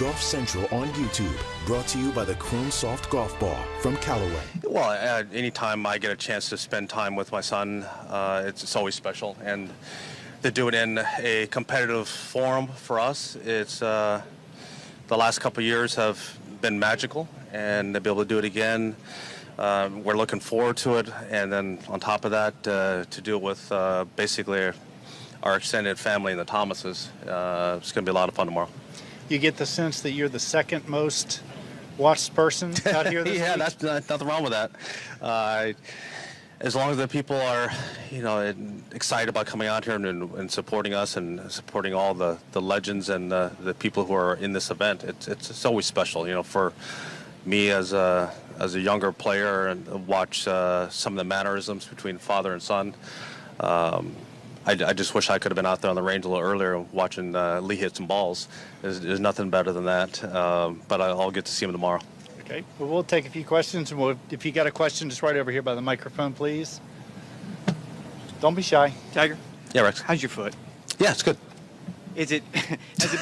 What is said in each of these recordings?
Golf Central on YouTube, brought to you by the Chrome Soft Golf Ball from Callaway. Well, anytime I get a chance to spend time with my son, it's always special. And to do it in a competitive forum for us, it's the last couple of years have been magical, and to be able to do it again, we're looking forward to it. And then on top of that, to do it with basically our extended family and the Thomases, it's going to be a lot of fun tomorrow. You get the sense that you're the second most watched person out here this yeah, week? that's nothing wrong with that. As long as the people are, excited about coming out here and supporting us and supporting all the legends and the people who are in this event, it's always special. For me as a younger player and watch some of the mannerisms between father and son. I just wish I could have been out there on the range a little earlier watching Lee hit some balls. There's nothing better than that, but I'll get to see him tomorrow. Okay, well, we'll take a few questions, and if you got a question, just right over here by the microphone, please. Don't be shy. Tiger? Yeah, Rex. How's your foot? Yeah, it's good. Has it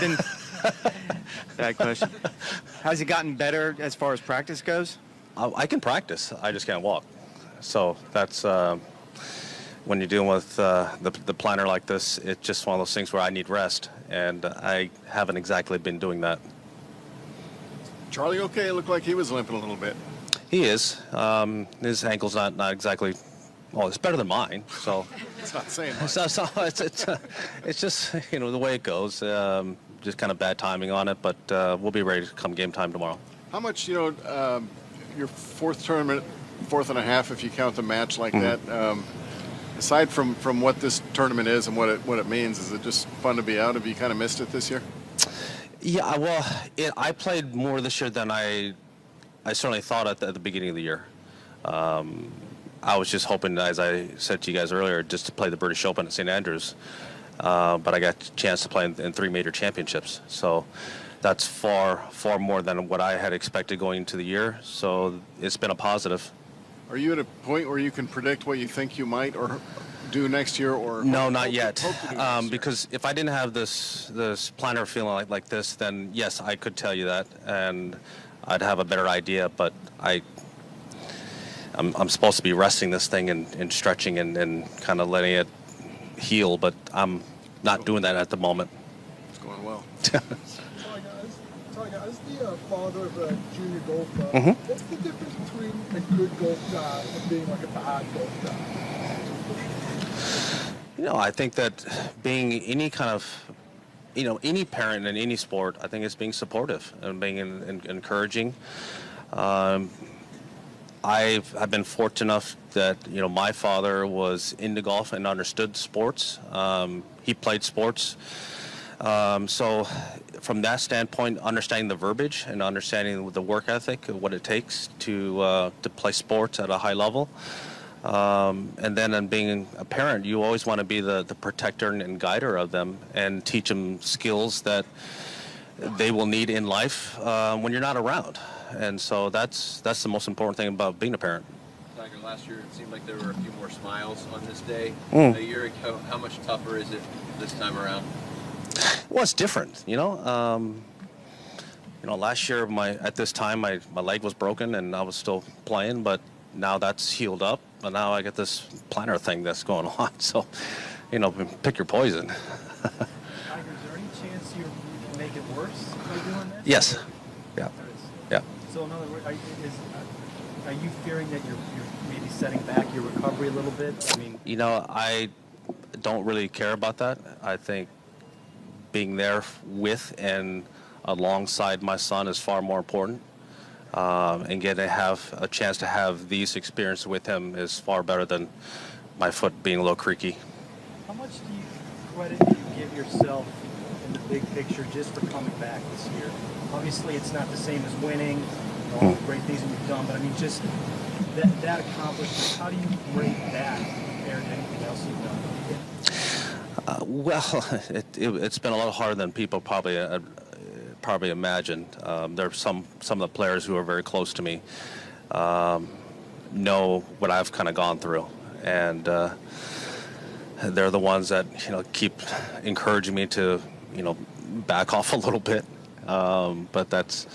been... Bad question. Has it gotten better as far as practice goes? I can practice. I just can't walk. So that's... when you're dealing with the planner like this, it's just one of those things where I need rest, and I haven't exactly been doing that. Charlie, okay, it looked like he was limping a little bit. He is. His ankle's not exactly, well, it's better than mine, so. It's not saying much. It's just, the way it goes. Just kind of bad timing on it, but we'll be ready to come game time tomorrow. How much, your fourth tournament, fourth and a half, if you count the match like that, aside from what this tournament is and what it means, is it just fun to be out? Have you kind of missed it this year? Yeah, well, I played more this year than I certainly thought at the beginning of the year. I was just hoping, as I said to you guys earlier, just to play the British Open at St. Andrews, but I got a chance to play in 3 major championships. So that's far more than what I had expected going into the year. So it's been a positive. Are you at a point where you can predict what you think you might or do next year? Or no, not yet. Hope because if I didn't have this planner feeling like this, then yes, I could tell you that, and I'd have a better idea. But I'm supposed to be resting this thing and stretching and kind of letting it heal, but I'm not doing that at the moment. It's going well. As the father of a junior golf, what's the difference between a good golf dad and being like a bad golf dad? I think that being any kind of, any parent in any sport, I think it's being supportive and being encouraging. I've been fortunate enough that, my father was into golf and understood sports. He played sports. So from that standpoint, understanding the verbiage and understanding the work ethic, what it takes to play sports at a high level. And then being a parent, you always want to be the protector and guider of them and teach them skills that they will need in life when you're not around. And so that's the most important thing about being a parent. Tiger, last year it seemed like there were a few more smiles on this day. A year ago, how much tougher is it this time around? Well, it's different, last year at this time my leg was broken and I was still playing, but now that's healed up, and now I get this planner thing that's going on. So, pick your poison. Tiger, is there any chance you can make it worse by doing this? Yes. Yeah. So in other words, are you fearing that you're maybe setting back your recovery a little bit? I mean, I don't really care about that. I think being there with and alongside my son is far more important. And getting to have a chance to have these experiences with him is far better than my foot being a little creaky. how much credit do you give yourself in the big picture just for coming back this year? Obviously, it's not the same as winning, all the great things that you've done, but I mean, just that accomplishment, how do you rate that compared to anything else you've done? Well, it's been a lot harder than people probably imagined. There are some of the players who are very close to me know what I've kind of gone through, and they're the ones that keep encouraging me to back off a little bit. but that's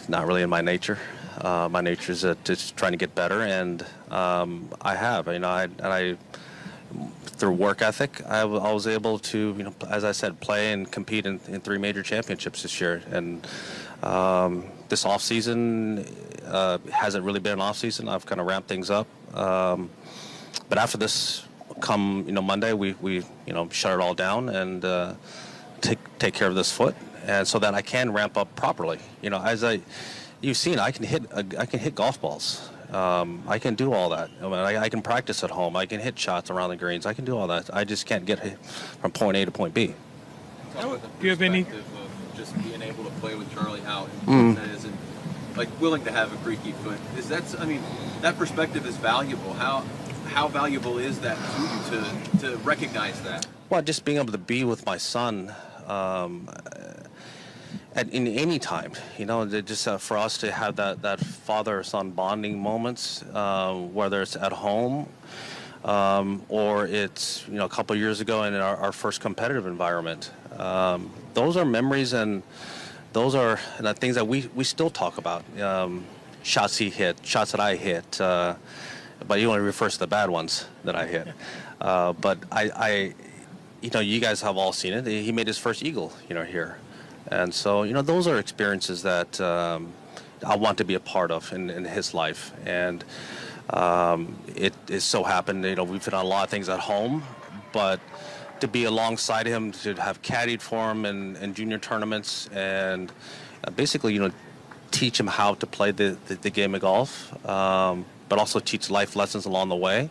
not really in my nature. My nature is just trying to get better, and I have. I through work ethic, I was able to, as I said, play and compete in 3 major championships this year. And this off season hasn't really been an off season. I've kind of ramped things up. But after this, come Monday, we shut it all down and take care of this foot, and so that I can ramp up properly. As you've seen, I can hit golf balls. I can do all that. I can practice at home. I can hit shots around the greens. I can do all that. I just can't get from point A to point B. Do you have any? Just being able to play with Charlie out, that isn't willing to have a creaky foot. That perspective is valuable. How valuable is that to you to recognize that? Well, just being able to be with my son in any time, just for us to have that father-son bonding moments, whether it's at home or it's a couple of years ago in our first competitive environment. Those are memories, and those are the things that we still talk about. Shots he hit, shots that I hit, but he only refers to the bad ones that I hit. But I you guys have all seen it. He made his first eagle, here. And so, those are experiences that I want to be a part of in his life. And it so happened, we've done a lot of things at home, but to be alongside him, to have caddied for him in junior tournaments, and basically, teach him how to play the game of golf, but also teach life lessons along the way.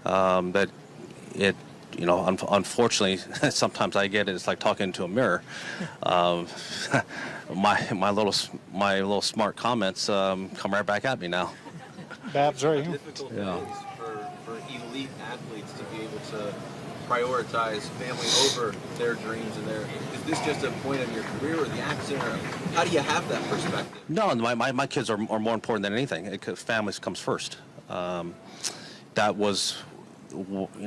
That it, unfortunately, sometimes I get it. It's like talking to a mirror. My little smart comments come right back at me now. Babs, right? Difficult it is for elite athletes to be able to prioritize family over their dreams and is this just a point in your career or the accident, or how do you have that perspective? No, my kids are more important than anything. Families comes first. That was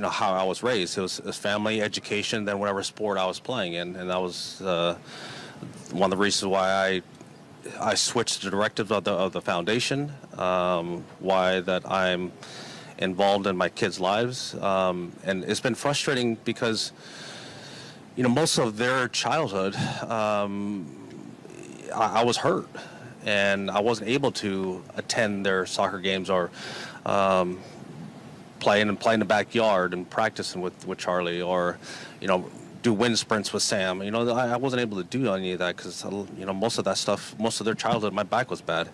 how I was raised. It was family, education, then whatever sport I was playing in, and that was one of the reasons why I switched the directives of the foundation, why that I'm involved in my kids' lives, and it's been frustrating because most of their childhood I was hurt and I wasn't able to attend their soccer games or play in the backyard and practicing with Charlie, or do wind sprints with Sam. I wasn't able to do any of that because most of that stuff, most of their childhood, my back was bad.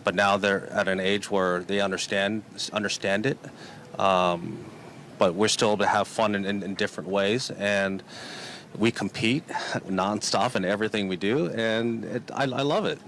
But now they're at an age where they understand it. But we're still able to have fun in different ways, and we compete nonstop in everything we do, and I love it.